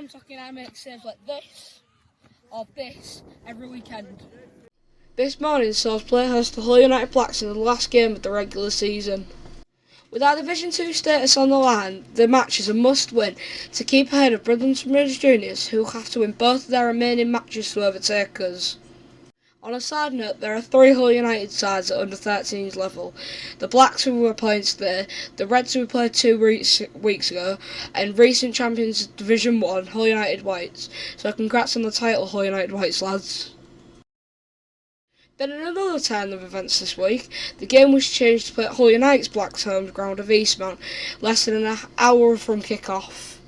I'm Tocky and I make saves like this, or this, every weekend. This morning saw us play host to Hull United Blacks in the last game of the regular season. With our Division 2 status on the line, the match is a must-win to keep ahead of Bridlington Juniors, who have to win both of their remaining matches to overtake us. On a side note, there are 3 Hull United sides at under 13s level. The Blacks who we're playing today, the Reds who we played 2 weeks ago, and recent champions of Division 1, Hull United Whites. So congrats on the title, Hull United Whites lads. Then in another turn of events this week, the game was changed to play at Hull United's Blacks home ground of Eastmount, less than an hour from kick-off.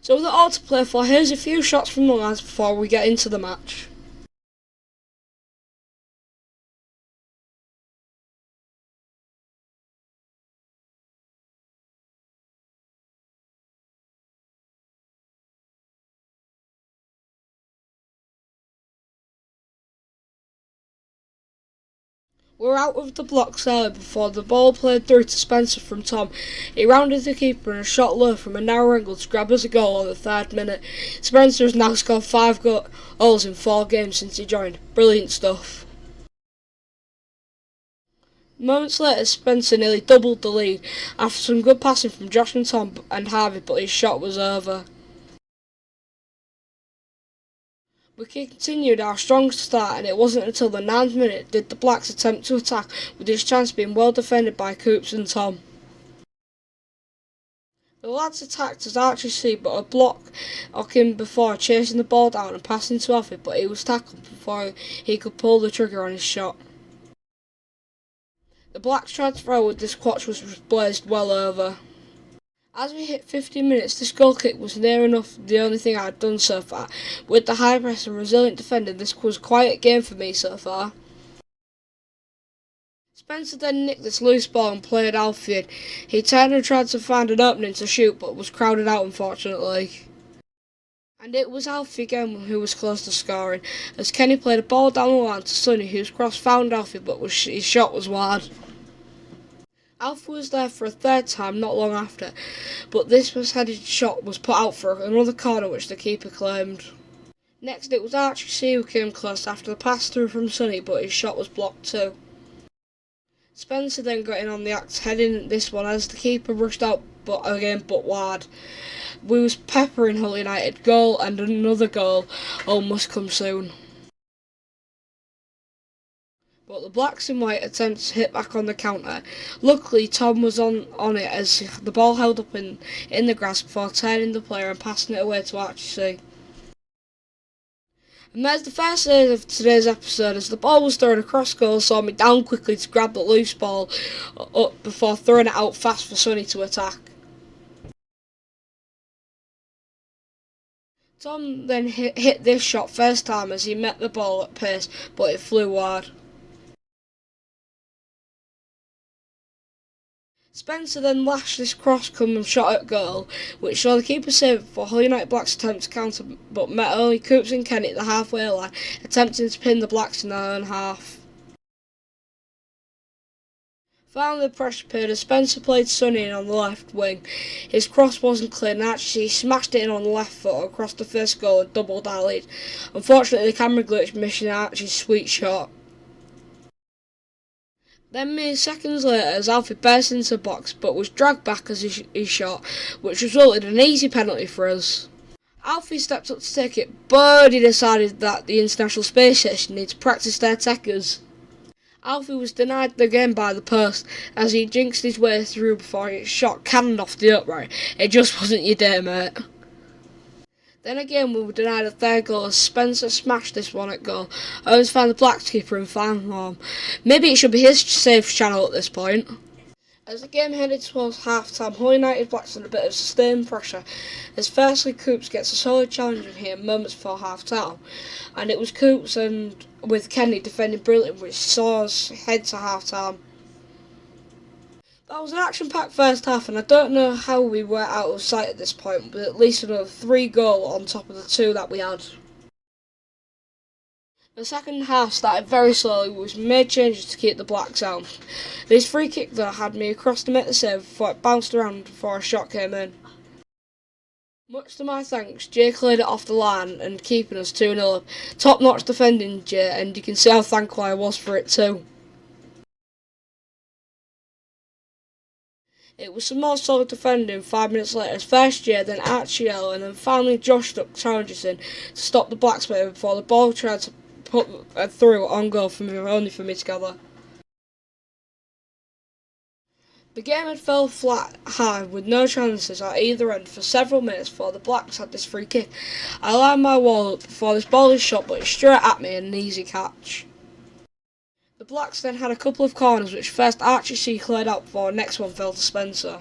So with it all to play for, here's a few shots from the lads before we get into the match. We're out of the blocks early before the ball played through to Spencer from Tom. He rounded the keeper and a shot low from a narrow angle to grab us a goal on the 3rd minute. Spencer has now scored 5 goals in 4 games since he joined. Brilliant stuff. Moments later, Spencer nearly doubled the lead after some good passing from Josh and Tom and Harvey, but his shot was over. We continued our strong start, and it wasn't until the 9th minute did the Blacks attempt to attack, with this chance being well defended by Coops and Tom. The lads attacked as Archie C, but a block him before chasing the ball down and passing to Alfie, but he was tackled before he could pull the trigger on his shot. The Blacks tried to throw with this quatch was blazed well over. As we hit 50 minutes, this goal kick was near enough the only thing I had done so far. With the high press and resilient defending, this was a quiet game for me so far. Spencer then nicked this loose ball and played Alfie in. He turned and tried to find an opening to shoot, but was crowded out unfortunately. And it was Alfie again who was close to scoring, as Kenny played a ball down the line to Sonny, whose cross found Alfie, but his shot was wide. Alfie was there for a 3rd time not long after, but this headed shot was put out for another corner which the keeper claimed. Next it was Archie C who came close after the pass through from Sonny, but his shot was blocked too. Spencer then got in on the act, heading this one as the keeper rushed out but wide. We was peppering Hull United, goal and another goal must come soon. But the Blacks in white attempted to hit back on the counter. Luckily, Tom was on it as the ball held up in the grass before turning the player and passing it away to Archie C. And there's the first save of today's episode, as the ball was thrown across goal, saw me down quickly to grab the loose ball up before throwing it out fast for Sonny to attack. Tom then hit this shot first time as he met the ball at pace, but it flew wide. Spencer then lashed this cross-come and shot at goal, which saw the keeper save for Hull United Blacks' attempt to counter, but met only Coops and Kenny at the halfway line, attempting to pin the Blacks in their own half. Finally, the pressure appeared as Spencer played Sonny in on the left wing. His cross wasn't clear and actually smashed it in on the left foot across the first goal and doubled our lead. Unfortunately, the camera glitched, missing Archie's sweet shot. Then mere seconds later, as Alfie burst into the box but was dragged back as he shot, which resulted in an easy penalty for us. Alfie stepped up to take it, but he decided that the International Space Station needs to practice their techers. Alfie was denied the game by the post as he jinxed his way through before his shot cannoned off the upright. It just wasn't your day, mate. Then again we were denied a 3rd goal as Spencer smashed this one at goal. I always found the Blacks keeper in fine form. Maybe it should be his safe channel at this point. As the game headed towards half-time, Hull United Blacks under a bit of sustained pressure, as firstly Coops gets a solid challenge in here moments before half-time, and it was Coops and with Kenny defending brilliantly, which saw us head to half-time. That was an action-packed first half, and I don't know how we were out of sight at this point, but at least another 3 goals on top of the 2 that we had. The second half started very slowly, we made changes to keep the Blacks out. This free kick though had me across to make the save before it bounced around before a shot came in. Much to my thanks, Jay cleared it off the line and keeping us 2-0 up. Top notch defending, Jay, and you can see how thankful I was for it too. It was some more solid defending 5 minutes later as first Jay, then Archie and then finally Josh stuck challenges in to stop the Blacksmith before the ball tried to put through on goal only for me to gather. The game had fell flat high with no chances at either end for several minutes before the Blacks had this free kick. I lined my wall up before this ball is shot, but it's straight at me and an easy catch. The Blacks then had a couple of corners which first Archie C cleared out before the next one fell to Spencer.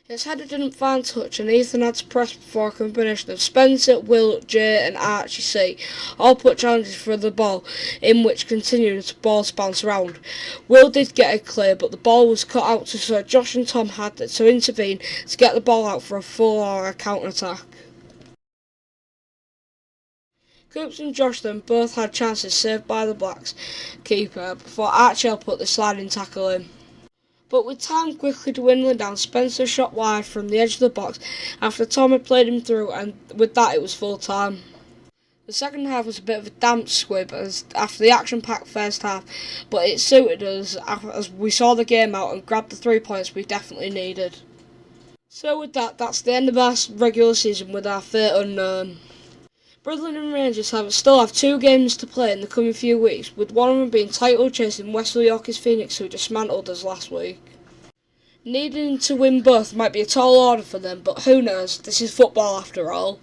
His header didn't find touch and Ethan had to press before a combination of Spencer, Will, Jay and Archie C all put challenges for the ball, in which continued the ball to bounce around. Will did get a clear, but the ball was cut out so Josh and Tom had to intervene to get the ball out for a full or a counter-attack. Coops and Josh then both had chances saved by the Blacks keeper before Archie put the sliding tackle in. But with time quickly dwindling down, Spencer shot wide from the edge of the box after Tom had played him through, and with that it was full time. The second half was a bit of a damp squib after the action-packed first half, but it suited us as we saw the game out and grabbed the 3 points we definitely needed. So with that, that's the end of our regular season with our fate unknown. Bridlington Rangers still have 2 games to play in the coming few weeks, with one of them being title chasing Wesley York's Phoenix, who dismantled us last week. Needing to win both might be a tall order for them, but who knows, this is football after all.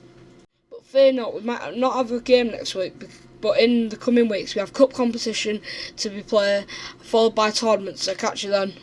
But fear not, we might not have a game next week, but in the coming weeks we have cup competition to be played, followed by tournaments, so catch you then.